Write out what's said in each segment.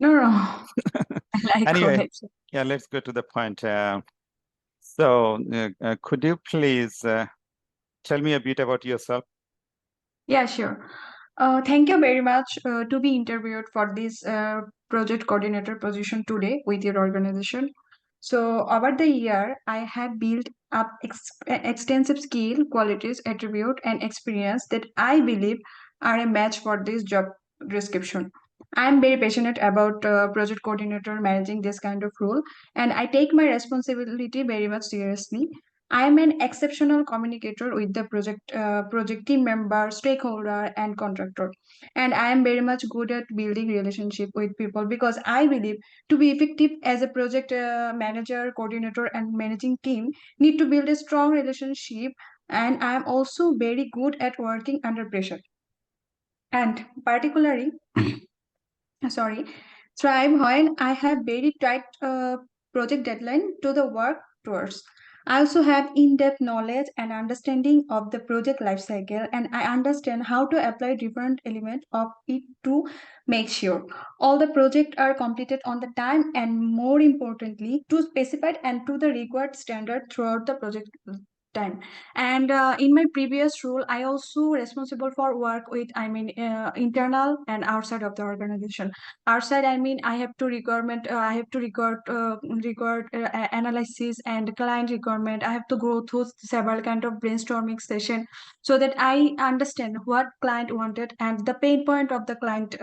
No, no. I like Anyway, college. yeah, let's go to the point. So, could you please tell me a bit about yourself? Yeah, sure. Thank you very much to be interviewed for this project coordinator position today with your organization. So, over the year, I have built up extensive skill, qualities, attribute, and experience that I believe are a match for this job description. I am very passionate about project coordinator managing this kind of role, and I take my responsibility very much seriously. I am an exceptional communicator with the project team member, stakeholder, and contractor. And I am very much good at building relationship with people because I believe to be effective as a project manager, coordinator, and managing team, need to build a strong relationship. And I am also very good at working under pressure. And particularly, sorry, thrive when I have very tight project deadline to the work towards. I also have in-depth knowledge and understanding of the project lifecycle, and I understand how to apply different elements of it to make sure all the projects are completed on the time and more importantly to specified and to the required standard throughout the project time. And in my previous role I also responsible for work with internal and outside of the organization. Outside I have to I have to record analysis and client requirement. I have to go through several kind of brainstorming session so that I understand what client wanted and the pain point of the client,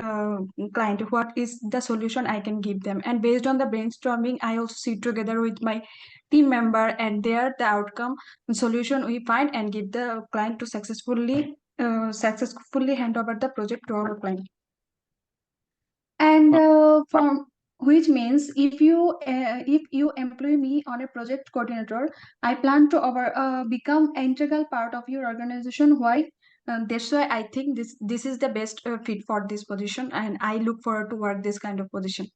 what is the solution I can give them. And based on the brainstorming I also sit together with my team member and there the outcome solution we find and give the client to successfully hand over the project to our client. And Uh, from which means if you employ me on a project coordinator, I plan to become integral part of your organization. Why? That's why I think this is the best fit for this position, and I look forward to work this kind of position.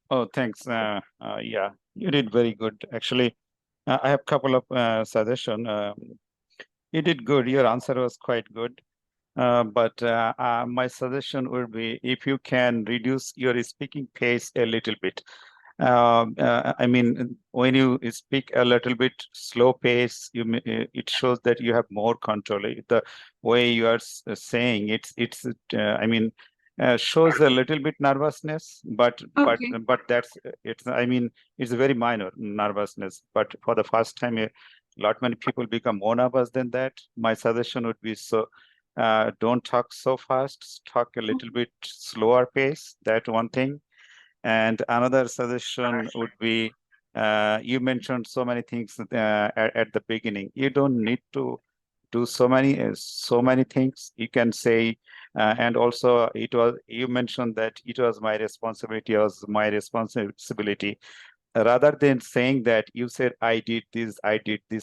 oh, thanks. Yeah, you did very good. Actually, I have a couple of suggestions. You did good. Your answer was quite good. But my suggestion would be if you can reduce your speaking pace a little bit. I mean, when you speak a little bit slow pace, it shows that you have more control. The way you are saying I mean, shows a little bit nervousness, Okay. but that's it's. I mean, it's a very minor nervousness. But for the first time, a lot many people become more nervous than that. My suggestion would be don't talk so fast. Talk a little bit slower pace. That one thing. And another suggestion would be, you mentioned so many things at the beginning. You don't need to do so many things. You can say, and also you mentioned that it was my responsibility, Rather than saying that, you said, I did this,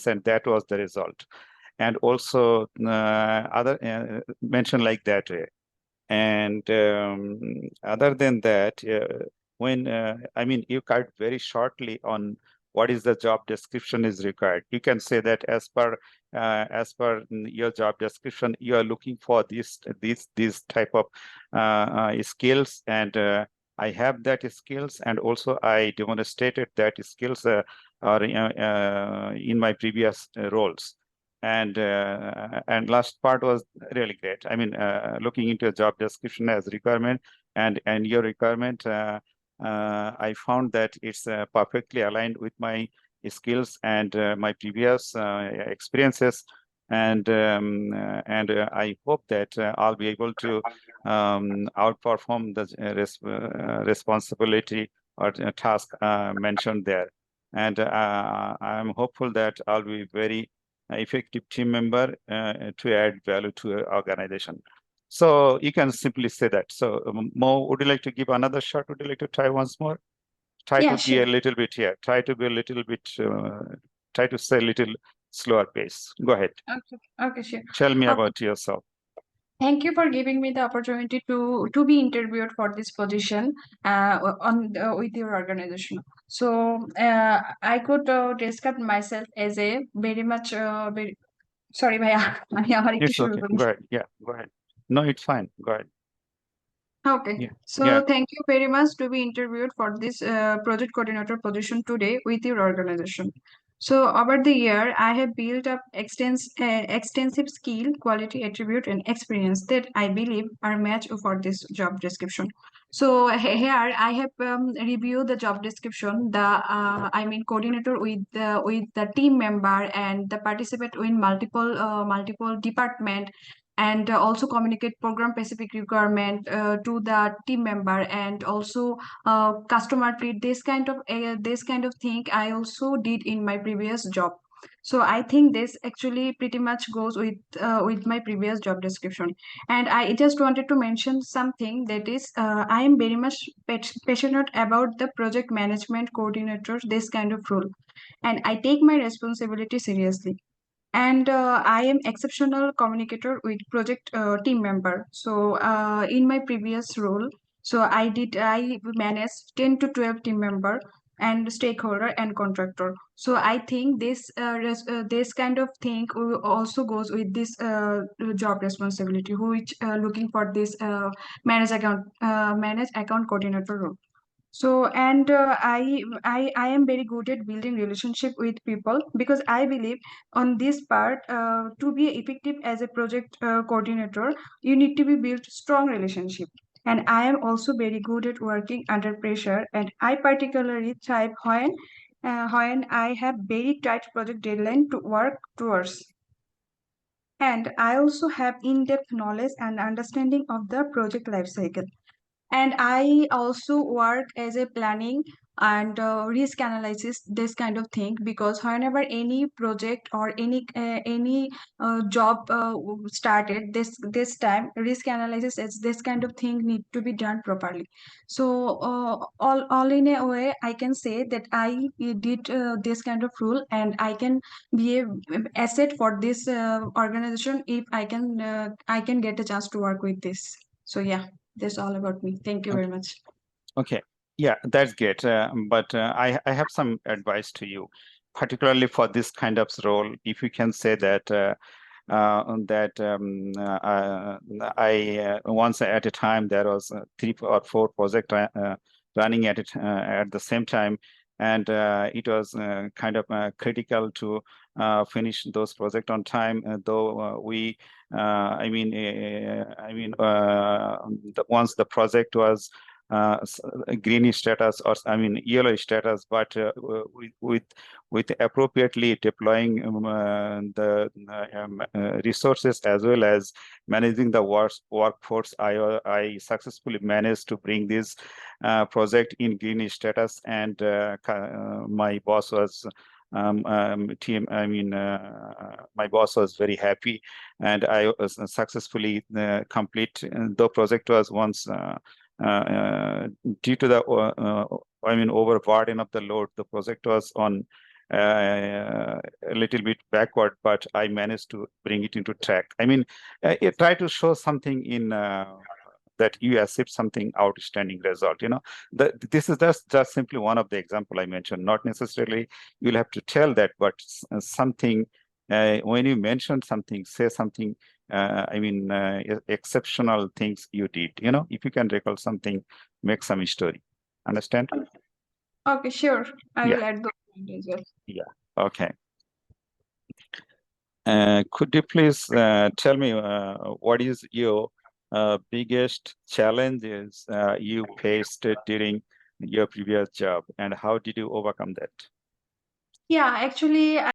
and that was the result. And also other mention like that way. And other than that, when I mean, you cut very shortly on what is the job description is required. You can say that as per your job description, you are looking for these type of skills, and I have that skills, and also I demonstrated that skills are in my previous roles. And last part was really great. I mean, looking into a job description as requirement and your requirement, I found that it's perfectly aligned with my skills and my previous experiences. And I hope that I'll be able to outperform the responsibility or task mentioned there. And I'm hopeful that I'll be very effective team member to add value to your organization. So you can simply say that. So Mo, would you like to give another shot? Would you like to try once more? Try Yeah, to be sure. a little bit here. Try to be a little bit, try to say a little slower pace. Go ahead. Okay. Okay, sure. Tell me Okay. about yourself. Thank you for giving me the opportunity to be interviewed for this position with your organization. So I could describe myself as a very much very sorry ভাইয়া আমি আবার একটু It's শুরু okay. করি Go ahead. Yeah, go ahead. No, it's fine. Go ahead. Okay. Yeah. Yeah. So thank you very much to be interviewed for this project coordinator position today with your organization. So over the year, I have built up extensive skill, quality, attribute, and experience that I believe are matched for this job description. So here I have reviewed the job description, the I mean coordinator with the team member and the participant in multiple department, and also communicate program specific requirement to the team member, and also customer treat this kind of thing I also did in my previous job. So I think this actually pretty much goes with my previous job description. And I just wanted to mention something, that is I am very much passionate about the project management coordinator, this kind of role, and I take my responsibility seriously. And I am exceptional communicator with project team member. So in my previous role, so I managed 10 to 12 team member and stakeholder and contractor. So I think this kind of thing also goes with this job responsibility, which looking for this manage account coordinator role. So, and I am very good at building relationship with people, because I believe on this part, to be effective as a project coordinator, you need to be build strong relationship. And I am also very good at working under pressure, and I particularly thrive when I have very tight project deadline to work towards. And I also have in-depth knowledge and understanding of the project lifecycle. And I also work as a planning and risk analysis, this kind of thing, because whenever any project or any job started, this time risk analysis is this kind of thing need to be done properly. So all in a way I can say that I did this kind of rule, and I can be a asset for this organization if I can get a chance to work with this. So yeah, that's all about me. Thank you very Okay. much. Okay. Yeah, that's great. But I have some advice to you, particularly for this kind of role. If you can say that I once at a time there was 3 or 4 projects running at the same time, and it was kind of critical to finish those projects on time. Though we, once the project was green status, or yellow status, but with appropriately deploying the resources as well as managing the workforce, I successfully managed to bring this project in green status, and my boss was my boss was very happy, and I was successfully complete. The project was once due to the overburden of the load, the project was on a little bit backward, but I managed to bring it into track. Try to show something in that you achieved something outstanding result. This is just simply one of the example I mentioned. Not necessarily you'll have to tell that, but something when you mention something, say something. Exceptional things you did. If you can recall something, make some story. Understand? Okay, sure. I Yeah. will add those points as well. Yeah. Okay. Could you please tell me what is your biggest challenges you faced during your previous job, and how did you overcome that? Yeah, actually,